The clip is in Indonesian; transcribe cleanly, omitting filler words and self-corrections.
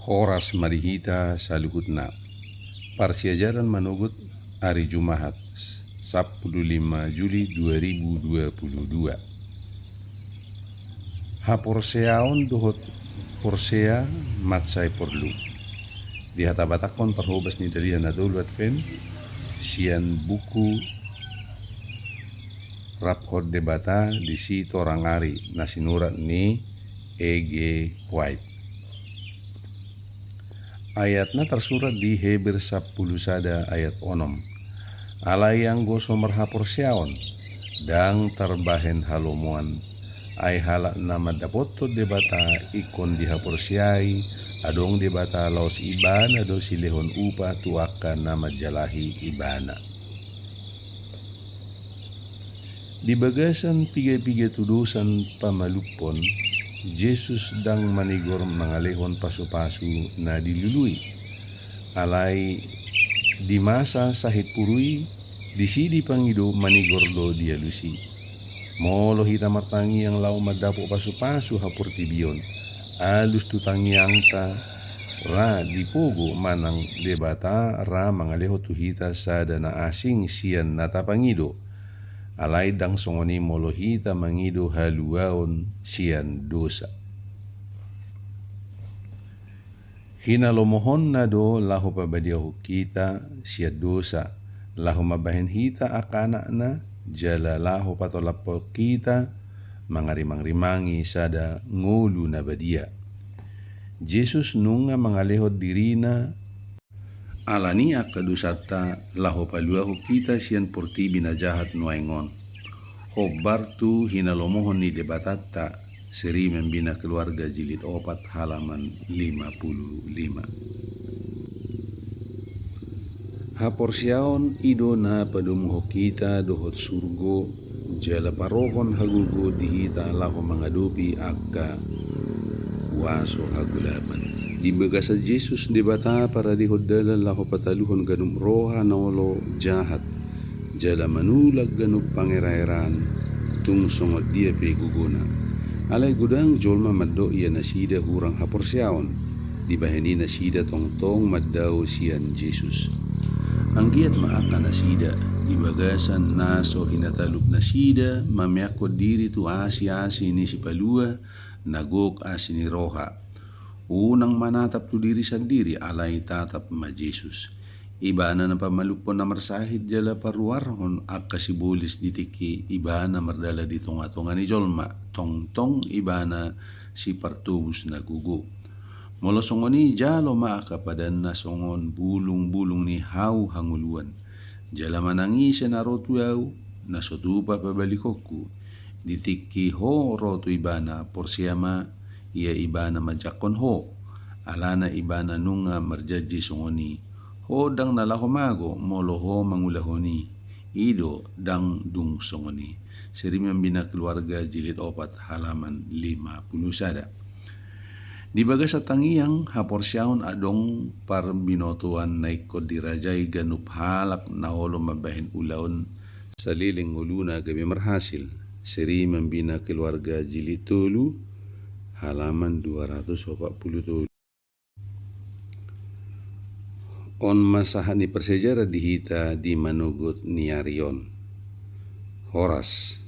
Horas marihita saluhutna. Parsiajaran manugut hari Jumaat 15 Juli 2022. Haporseaon dohot porsea matsai porlu. Di hatabatakon parhobas ni dari Anadolu Advent sian buku Raphod debata di si torangari nasinurat ni E.G. White. Ayatna tersurat di Heber 10 sada ayat 6. Alai yang goso merhapor siaon dang terbahen halomuan ay halak nama dapoto debata ikon dihapor siai adong debata laos ibana do silehon upa tuaka nama jalahi ibana. Di bagasan piga-piga tudusan pamalupon Yesus dang manigor mangalehon pasu-pasu na dilului. Alai di masa sahit purui di sidi pangido manigor do dia lusi. Molo hita martangi yang lau madapo pasu-pasu hapur tibion. Alus tutangi angta ra dipogo manang debata ra mangaleho tuhita sada na asing sian nata pangido. Alai dang songoni molohita mangido haluaon sian dosa. Hinalomohon na do lahu pabadiahu kita sian dosa. Lahu mabahin hita akana na jala lahu patolapo kita mangarimang-rimangi sada ngulu na badia. Jesus nunga mangalehot dirina alania kadusata lahu paluahu kita sian porti binajahat nuaingon. Hobartu hinalomohon ni debatata seri membina keluarga jilid 4 halaman 55. Haporsiaon ido na padumuho kita dohot surgo jala parohon hagugo dihita lahu mangadupi akka waso hagulapan. Di bagasa Jesus debata para dihodala lahu pataluhon ganum roha nawalo jahat jala manulag ganup pangerairan tung songot dia pe guguna. Alay gudang jolma maddo iya nasida hurang haporsiaon di baheni nasida tongtong maddao sian Jesus. Ang giat maaka nasida di bagasan naso hinataluk nasida mamyakod diri tu asi-asi ni si palua nagok asi ni roha. Unang manatap tu diri sendiri alay tatap ma Jesus. Ibana na pamalupon na marsahid jala paruarhon akka sibulis ditiki ibana mardala di tunga-tunga ni jolma tongtong ibana si partubus na gugu. Molosongoni jalo maaka padan na songon bulung-bulung ni hau hanguluan. Jala manangisa na rotuyaw na sotupa pabalikoku ditiki ho rotu ibana porsiama ia ibana majakon ho alana ibana nunga marjaji songoni ho dang nalahomago molo ho mangulahoni ido dang dung songoni. Seri membina keluarga jilid 4 halaman 50 sada. Di bagas tangiang haporsiaon adong par binotuan naikod dirajai ganup halak naolo mabahin ulaon saliling uluna gabi marhasil. Seri membina keluarga jilid 3 halaman 247. On masahani persejarah dihita di manugut niarion. Horas